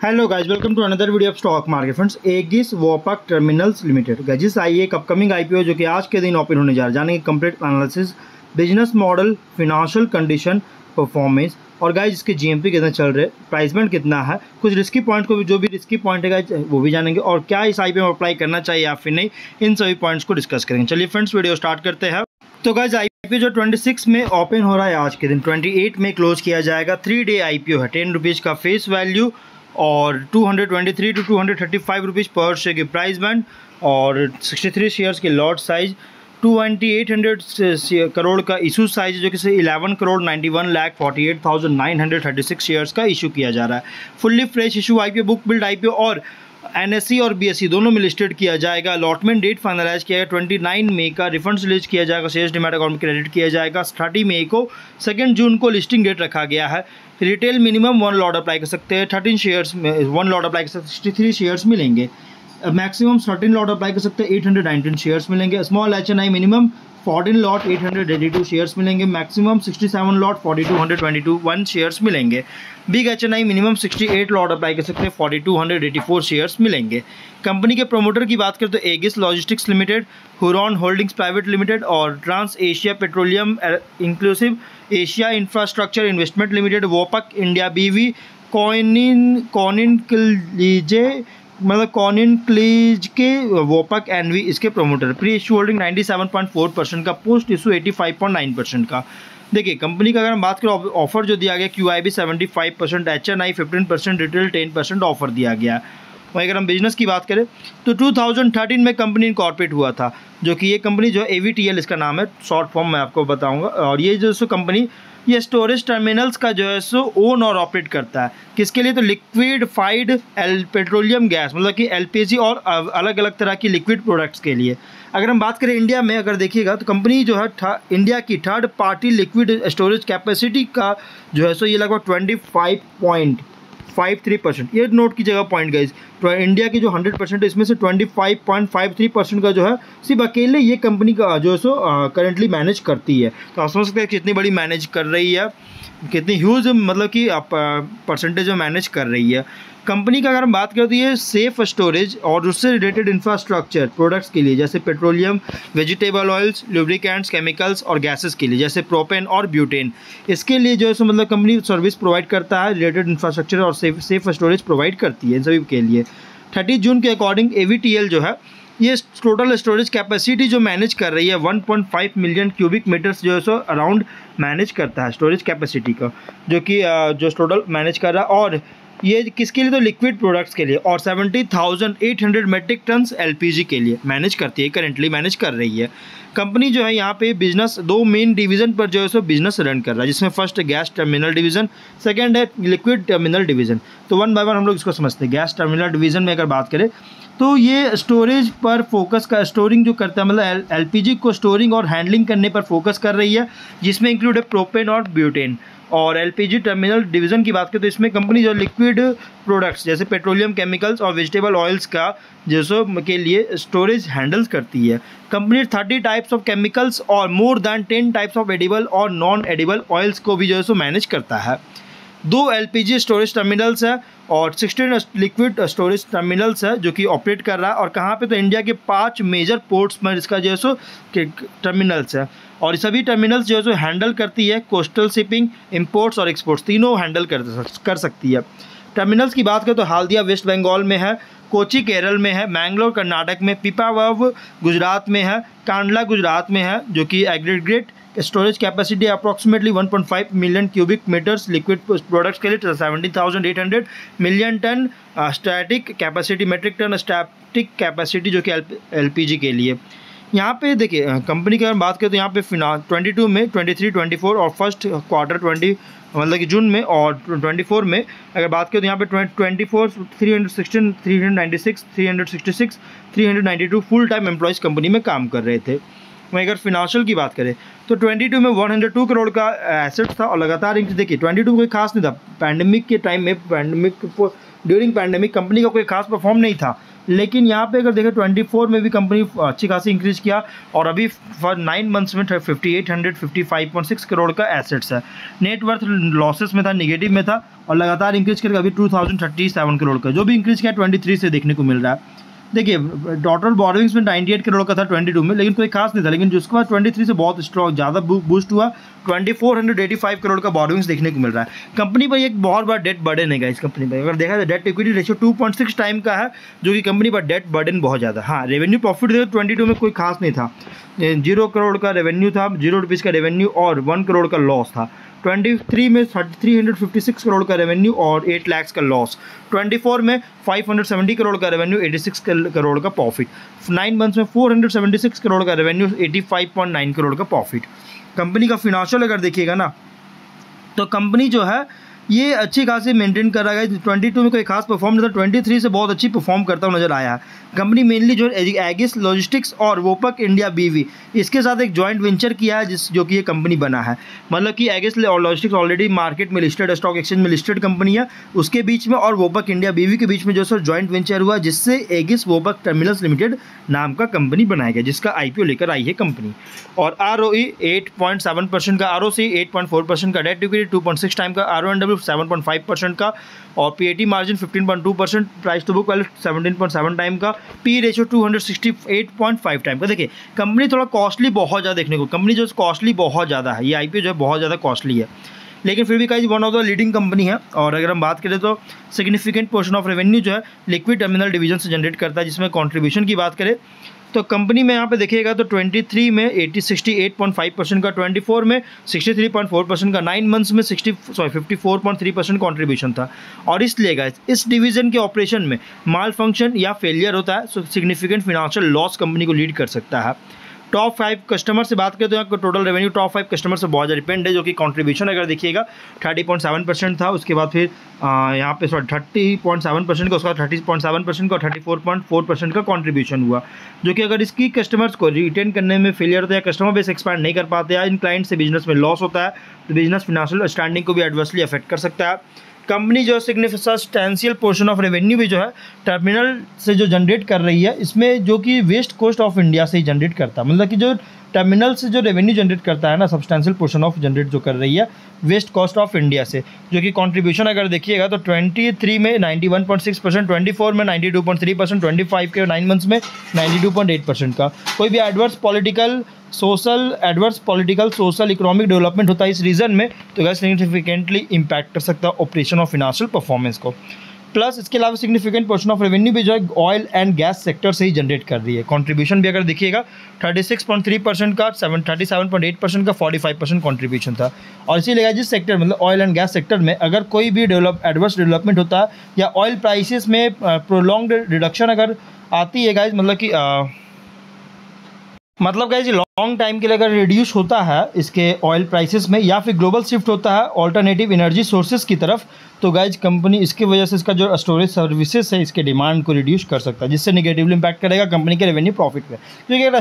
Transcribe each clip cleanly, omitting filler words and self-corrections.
Hello guys, welcome to another video of stock market friends. Aegis Vopak terminals limited guys I एक upcoming IPO जो कि आज के दिन ओपन होने जा रहा है। जानेंगे complete analysis, business model, financial condition, performance और गाइस इसके जीएमपी कितना चल रहे, प्राइसमेंट कितना है, कुछ रिस्की पॉइंट को भी, जो भी रिस्की पॉइंट है गाइस वो भी जानेंगे और क्या इस आईपीओ में अप्लाई करना चाहिए या फिर नहीं, इन सभी पॉइंट्स को डिस्कस करेंगे। चलिए फ्रेंड्स वीडियो स्टार्ट करते हैं। तो गाइस आईपीओ जो 26 में ओपन हो रहा है आज के दिन, 28 में क्लोज किया जाएगा। 3 डे आईपीओ है, 10 रुपीज़ का फेस वैल्यू और 223 to 235 रुपीज़ पर शेयर की प्राइस बैंड और 63 शेयर्स के लॉट साइज, 2800 करोड़ का इशू साइज जो कि 11 करोड़ 91,48,936 शेयर्स का इशू किया जा रहा है। Fully fresh issue IPO, book build IPO और एनएससी और बीएससी दोनों में लिस्टेड किया जाएगा। अलॉटमेंट डेट फाइनलाइज किया गया 29 मई का, रिफंड्स रिलीज किया जाएगा, शेयर्स डीमैट अकाउंट में क्रेडिट किया जाएगा 30 मई को। 2 जून को लिस्टिंग डेट रखा गया है। रिटेल मिनिमम 1 लॉट अप्लाई कर सकते हैं, 13 शेयर्स में 1 लॉट अप्लाई कर सकते हैं, 63 शेयर्स मिलेंगे। मैक्सिमम 13 लॉट अप्लाई कर सकते हैं, 819 शेयर्स मिलेंगे। Small HNI minimum 14 lot 882 shares मिलेंगे, मैक्सिमम 67 लॉट 4222 1 शेयर्स मिलेंगे। Big HNI minimum 68 lot apply कर सकते हैं, 4284 शेयर्स मिलेंगे। कंपनी के प्रोमोटर की बात करें तो Aegis logistics limited, Huron holdings private limited और trans Asia petroleum inclusive Asia infrastructure investment limited, Vopak India BV, Koninklijke के वोपक एनवी इसके प्रोमोटर। प्री इशू होल्डिंग 97.4% का, पोस्ट इशू 85.9% का। देखिए कंपनी का अगर हम बात करें, ऑफर जो दिया गया QIB 75%, HNI 15%, रिटेल 10% ऑफर दिया गया। वहीं अगर हम बिजनेस की बात करें तो 2013 में कंपनी इनकॉर्पोरेट हुआ था, जो कि ये कंपनी जो है AVTL इसका नाम है, शॉर्ट फॉर्म मैं आपको बताऊंगा। और ये जो सो कंपनी ये स्टोरेज टर्मिनल्स का जो है सो ओन और ऑपरेट करता है। किसके लिए? तो लिक्विडिफाइड पेट्रोलियम गैस, मतलब कि LPG और अलग अलग तरह की लिक्विड प्रोडक्ट्स के लिए। अगर हम बात करें इंडिया में, अगर देखिएगा तो कंपनी जो है इंडिया की third party liquid storage capacity का जो है सो ये लगभग 25.53%। ये नोट की जगह पॉइंट गाइस, तो इंडिया की जो 100% है इसमें से 25.53% का जो है सिर्फ अकेले ये कंपनी का जो है सो करेंटली मैनेज करती है। तो आप समझ सकते हैं कितनी बड़ी मैनेज कर रही है, कितनी ह्यूज मतलब कि परसेंटेज में मैनेज कर रही है। कंपनी का अगर हम बात करें तो ये सेफ स्टोरेज और उससे रिलेटेड इंफ्रास्ट्रक्चर प्रोडक्ट्स के लिए, जैसे petroleum, vegetable oils, lubricants, chemicals और गैसेस के लिए, जैसे प्रोपेन और ब्यूटेन, इसके लिए जो है सो मतलब कंपनी सर्विस प्रोवाइड करता है, रिलेटेड इंफ्रास्ट्रक्चर और सेफ स्टोरेज प्रोवाइड करती है इन सभी के लिए। 30 जून के अकॉर्डिंग AVTL जो है ये टोटल स्टोरेज कैपेसिटी जो मैनेज कर रही है 1.5 मिलियन क्यूबिक मीटर्स जो है सो अराउंड मैनेज करता है स्टोरेज कैपेसिटी का, जो कि जो टोटल मैनेज कर रहा है। और ये किसके लिए? तो लिक्विड प्रोडक्ट्स के लिए। और 70,800 मेट्रिक टन्स LPG के लिए मैनेज करती है, करेंटली मैनेज कर रही है। कंपनी जो है यहाँ पे बिजनेस 2 मेन डिवीज़न पर जो है सो बिजनेस रन कर रहा है, जिसमें first gas terminal division, second है लिक्विड टर्मिनल डिवीज़न। तो वन बाय वन हम लोग इसको समझते हैं। गैस टर्मिनल डिवीज़न में अगर बात करें तो ये स्टोरेज पर फोकस का, स्टोरिंग जो करता है, मतलब LPG को स्टोरिंग और हैंडलिंग करने पर फोकस कर रही है, जिसमें इंक्लूड है प्रोपेन और ब्यूटेन। और LPG टर्मिनल डिवीज़न की बात करें तो इसमें कंपनी जो लिक्विड प्रोडक्ट्स जैसे पेट्रोलियम, केमिकल्स और वेजिटेबल ऑयल्स का जैसो के लिए स्टोरेज हैंडल्स करती है। कंपनी 30 टाइप्स ऑफ केमिकल्स और more than 10 types of edible और नॉन एडिबल ऑयल्स को भी जो है सो मैनेज करता है। 2 LPG स्टोरेज टर्मिनल्स है और 16 लिक्विड स्टोरेज टर्मिनल्स है जो कि ऑपरेट कर रहा है। और कहाँ पे? तो इंडिया के 5 मेजर पोर्ट्स में इसका जो है सो टर्मिनल्स है। और सभी टर्मिनल्स जो है सो हैंडल करती है कोस्टल शिपिंग, इंपोर्ट्स और एक्सपोर्ट्स, तीनों हैंडल कर सकती है। टर्मिनल्स की बात करें तो हल्दिया वेस्ट बंगाल में है, कोची केरल में है, मैंगलोर कर्नाटक में, पिपावाव गुजरात में है, कांडला गुजरात में है, जो कि aggregate storage capacity approximately 1.5 million cubic metres liquid products के लिए, 70,800 million ton static capacity, metric ton static capacity जो कि LPG के लिए। यहाँ पे देखिए कंपनी की अगर बात करें तो यहाँ पे 22 में, 23, 24 और फर्स्ट क्वार्टर 20 मतलब कि जून में और 24 में अगर बात करें तो यहाँ पे 24 316, 396, 366, 392 फुल टाइम एम्प्लॉयज़ कंपनी में काम कर रहे थे। वहीं अगर फिनेंशियल की बात करें तो 22 में 102 करोड़ का एसेट था और लगातार देखिए 22 कोई खास नहीं था। पैंडेमिक के टाइम में, पैंडेमिक ड्यूरिंग पैंडेमिक कंपनी का कोई खास परफॉर्म नहीं था, लेकिन यहाँ पे अगर देखें 24 में भी कंपनी अच्छी खासी इंक्रीज किया और अभी फॉर 9 मंथ्स में 5855.6 करोड़ का एसेट्स है। नेटवर्थ लॉसेस में था, नेगेटिव में था और लगातार इंक्रीज करके अभी 2037 करोड़ का, जो भी इंक्रीज किया 23 से देखने को मिल रहा है। देखिए टोटल बोरोइंग्स में 98 करोड़ का था 22 में, लेकिन कोई खास नहीं था, लेकिन जिसके बाद 23 से बहुत स्ट्रॉन्ग ज़्यादा बूस्ट हुआ, 2485 करोड़ का बोरोइंग्स देखने को मिल रहा है। कंपनी पर एक बहुत बड़ा डेट बर्डन है इस कंपनी पर, अगर देखा जाए डेट इक्विटी रेशियो 2.6 टाइम का है, जो कि कंपनी पर डेट बर्डन बहुत ज़्यादा। हाँ, रेवेन्यू प्रॉफिट 22 में कोई खास नहीं था, 0 करोड़ का रेवेन्यू था, 0 रुपीज़ का रेवेन्यू और 1 करोड़ का लॉस था। 23 में 356 करोड़ का रेवेन्यू और 8 लाख का लॉस। 24 में 570 करोड़ का रेवेन्यू, 86 करोड़ का प्रॉफिट। 9 मंथ्स में 476 करोड़ का रेवेन्यू, 85.9 करोड़ का प्रॉफिट। कंपनी का फिनांशियल अगर देखिएगा ना, तो कंपनी जो है ये अच्छी खासी मेंटेन कर रहा है। 22 में कोई खास परफॉर्म नहीं था, 23 से बहुत अच्छी परफॉर्म करता हुआ नजर आया है। कंपनी मेनली जो एगिस लॉजिस्टिक्स और वोपक इंडिया बीवी इसके साथ एक जॉइंट वेंचर किया है, जो कि ये कंपनी बना है। मतलब कि एगिस लॉजिस्टिक्स ऑलरेडी मार्केट में लिस्टेड, स्टॉक एक्सचेंज में लिस्टेड कंपनी है, उसके बीच में और वोपक इंडिया बीवी के बीच में जो सो जॉइंट वेंचर हुआ, जिससे एगिस वोपक टर्मिनल्स लिमिटेड नाम का कंपनी बनाया गया, जिसका IPO लेकर आई है कंपनी। और ROE 8.7% का, ROC 8.4% का, डेट इक्विटी 2.6 टाइम का, RONW 7.5% का और PAT margin 15.2%, price to book value 17.7 time का, P रेशियो 268.5 टाइम का। देखिए कंपनी थोड़ा कॉस्टली बहुत ज़्यादा देखने को, कंपनी जो कॉस्टली बहुत ज़्यादा है, ये IPO जो है बहुत ज़्यादा कॉस्टली है, लेकिन फिर भी guys one of the leading company है। और अगर हम बात करें तो सिग्निफिकेंट पोर्शन ऑफ रेवेन्यू जो है लिक्विड टर्मिनल डिवीजन से जनरेट करता है, जिसमें कंट्रीब्यूशन की बात करें तो कंपनी में यहाँ पे देखिएगा तो 23 में 68.5% का, 24 में 63.4% का, 9 मंथ्स में 54.3% कॉन्ट्रीब्यूशन था। और इसलिए गाइस इस डिवीज़न के ऑपरेशन में माल फंक्शन या फेलियर होता है, सो सिग्निफिकेंट फिनेंशियल लॉस कंपनी को लीड कर सकता है। टॉप 5 कस्टमर से बात करें तो यहाँ टोटल रेवेन्यू टॉप 5 कस्टमर से बहुत ज़्यादा डिपेंड है, जो कि कंट्रीब्यूशन अगर देखिएगा 30.7% था, उसके बाद फिर यहाँ पे 30.7% का, उसका 30.7% का और 34.4% का कंट्रीब्यूशन हुआ, जो कि अगर इसकी कस्टमर्स को रिटेन करने में फेलियर होता है, कस्टमर बेस एक्सपैंड नहीं कर पाते या इन क्लाइंट से बिजनेस में लॉस होता है, तो बिजनेस फिनेंशियल स्टैंडिंग को भी एडवर्सली अफेक्ट कर सकता है। कंपनी जो सब्सटेंशियल पोर्शन ऑफ रेवेन्यू भी जो है टर्मिनल से जो जनरेट कर रही है, इसमें जो कि वेस्ट कोस्ट ऑफ इंडिया से ही जनरेट करता है, मतलब कि जो टर्मिनल से जो रेवेन्यू जनरेट करता है ना, सब्सटेंशियल पोर्शन ऑफ जनरेट जो कर रही है वेस्ट कोस्ट ऑफ इंडिया से, जो कि कंट्रीब्यूशन अगर देखिएगा तो 23 में 91.6%, 24 में 92.3%, 25 के 9 मंथ्स में 92.8% का। कोई भी adverse political social economic development होता है इस रीजन में, तो गैस सिग्निफिकेंटली इम्पैक्ट कर सकता है ऑपरेशन और फिनेंशियल परफॉर्मेंस को। प्लस इसके अलावा सिग्निफिकेंट पोर्शन ऑफ रेवेन्यू भी जो है ऑयल एंड गैस सेक्टर से ही जनरेट कर रही है। कंट्रीब्यूशन भी अगर देखिएगा 36.3% का, 37.8% का, 45% कंट्रीब्यूशन था। और इसीलिए जिस सेक्टर मतलब ऑयल एंड गैस सेक्टर में अगर कोई भी एडवर्स डेवलपमेंट होता है या ऑयल प्राइसेस में प्रोलॉन्ग्ड रिडक्शन अगर आती है गाइज, मतलब गाइज लॉन्ग टाइम के लिए अगर रिड्यूस होता है इसके ऑयल प्राइसेस में, या फिर ग्लोबल शिफ्ट होता है ऑल्टरनेटिव एनर्जी सोर्सेज की तरफ, तो गाइज कंपनी इसकी वजह से इसका जो स्टोरेज सर्विसेज है इसके डिमांड को रिड्यूस कर सकता है, जिससे निगेटिवली इम्पैक्ट करेगा कंपनी के रेवेन्यू प्रॉफिट पे। क्योंकि अगर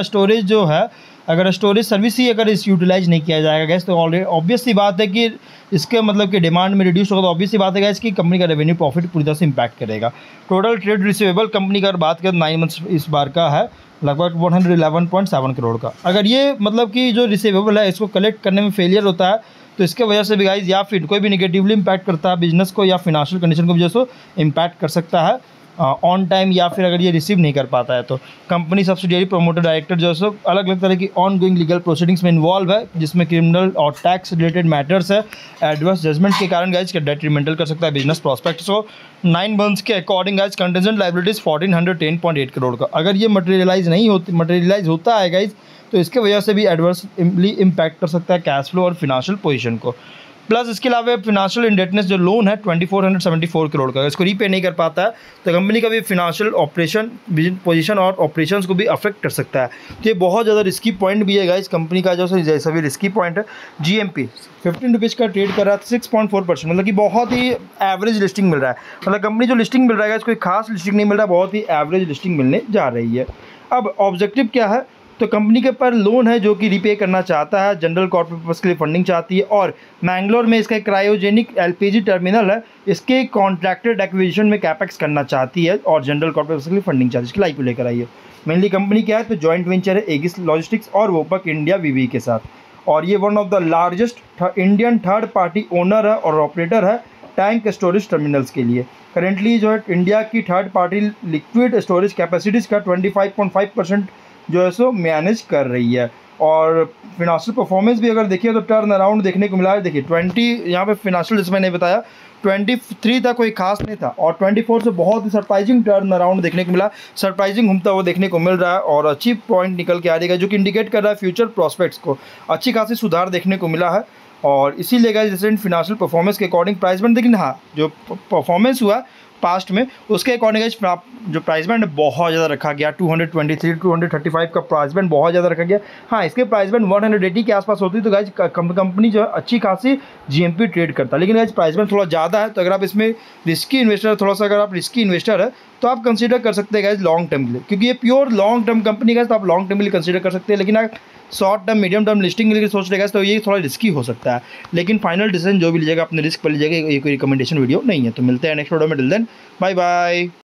स्टोरेज जो है, अगर स्टोरेज सर्विस ही अगर इस यूटिलाइज नहीं किया जाएगा गैस, तो ऑलरेडी ऑब्वियस सी बात है कि इसके मतलब कि डिमांड में रिड्यूस होगा, तो ऑब्वियस सी बात है गैस कि कंपनी का रेवेन्यू प्रॉफिट पूरी तरह से इम्पैक्ट करेगा। टोटल ट्रेड रिसीवेबल कंपनी का अगर बात करें 9 मंथ्स इस बार का है लगभग 111.7 करोड़ का। अगर ये मतलब कि जो रिसीवेबल है इसको कलेक्ट करने में फेलियर होता है, तो इसके वजह से भी गाइज या फिर कोई भी निगेटिवली इम्पैक्ट करता है बिजनेस को या फिनेंशियल कंडीशन को भी जो इम्पैक्ट कर सकता है ऑन टाइम, या फिर अगर ये रिसीव नहीं कर पाता है तो कंपनी सब्सिडियरी प्रमोटर डायरेक्टर जो है अलग अलग तरह की ऑन गोइंग लीगल प्रोसीडिंग्स में इन्वॉल्व है, जिसमें क्रिमिनल और टैक्स रिलेटेड मैटर्स है। एडवर्स जजमेंट के कारण गाइज डेट्रीमेंटल कर सकता है बिजनेस प्रॉस्पेक्ट्स को। 9 मंथ्स के according guys contingent liabilities 1410.8 crore का। अगर ये मटेरियलाइज होता है गाइज, तो इसके वजह से भी एडवर्सली इम्पैक्ट कर सकता है कैश फ्लो और फिनेंशियल पोजीशन को। प्लस इसके अलावा फिनेंशियल इंडेटनेस जो लोन है 2474 करोड़ का, इसको रीपे नहीं कर पाता है तो कंपनी का भी फिनेंशियल ऑपरेशन पोजीशन और ऑपरेशंस को भी अफेक्ट कर सकता है। तो ये बहुत ज़्यादा रिस्की पॉइंट भी है गाइस कंपनी का, जो जैसा भी रिस्की पॉइंट है। GMP 15 रुपीज़ का ट्रेड कर रहा है 6.4%, मतलब कि बहुत ही एवरेज लिस्टिंग मिल रहा है। मतलब कंपनी जो लिस्टिंग मिल रहा है कोई खास लिस्टिंग नहीं मिल रहा है, बहुत ही एवरेज लिस्टिंग मिलने जा रही है। अब ऑब्जेक्टिव क्या है तो कंपनी के पर लोन है जो कि रिपे करना चाहता है, जनरल कॉर्पोरेट पर्पस के लिए फंडिंग चाहती है, और मैंगलोर में इसका क्रायोजेनिक एलपीजी टर्मिनल है, इसके कॉन्ट्रैक्टेड एक्विजिशन में कैपेक्स करना चाहती है और जनरल कॉर्पोरेट पर्पस के लिए फंडिंग चाहती है, इसकी लाइफ लेकर आई है। मेनली कंपनी क्या है, तो जॉइंट वेंचर है एगिस लॉजिस्टिक्स और वोपक इंडिया वीवी के साथ, और ये one of the largest Indian third party owner है और ऑपरेटर है टैंक स्टोरेज टर्मिनल्स के लिए। करेंटली जो है इंडिया की third party liquid storage capacities का 25.5% जो है सो मैनेज कर रही है। और फिनांशियल परफॉर्मेंस भी अगर देखिए तो टर्न अराउंड देखने को मिला है। देखिए 20 यहाँ पे फिनांशियल जैसे मैंने बताया 23 तक कोई खास नहीं था, और 24 से बहुत ही सरप्राइजिंग टर्न अराउंड देखने को मिला, सरप्राइजिंग घूमता हुआ देखने को मिल रहा है, और अच्छी पॉइंट निकल के आ रही है जो कि इंडिकेट कर रहा है फ्यूचर प्रॉस्पेक्ट्स को अच्छी खासी सुधार देखने को मिला है। और इसीलिए गाइस रिसेंट फिनांशियल परफॉर्मेंस के अकॉर्डिंग प्राइस बैंड, लेकिन हाँ जो परफॉर्मेंस हुआ पास्ट में उसके अकॉर्डिंग जो प्राइस बैंड बहुत ज़्यादा रखा गया, 223 235 का प्राइस बैंड बहुत ज़्यादा रखा गया। हाँ इसके प्राइस बैंड 180 के आसपास होती तो गाइज कंपनी जो है अच्छी खासी जीएमपी ट्रेड करता, लेकिन गाइज प्राइस बैंड थोड़ा ज़्यादा है। तो अगर आप इसमें रिस्की इन्वेस्टर थोड़ा सा अगर आप रिस्की इन्वेस्टर है तो आप कंसीडर कर सकते हैं गाइज लॉन्ग टर्म के लिए, क्योंकि ये प्योर लॉन्ग टर्म कंपनी है, तो आप लॉन्ग टर्म के लिए कंसीडर कर सकते हैं। लेकिन आप short term medium term listing के लिए सोच रहे तो ये थोड़ा रिस्की हो सकता है, लेकिन फाइनल डिसीजन जो भी लीजिएगा अपने रिस्क पर लीजिएगा, ये कोई रिकमेंडेशन वीडियो नहीं है। तो मिलते हैं नेक्स्ट वीडियो में, टिल देन बाय बाय।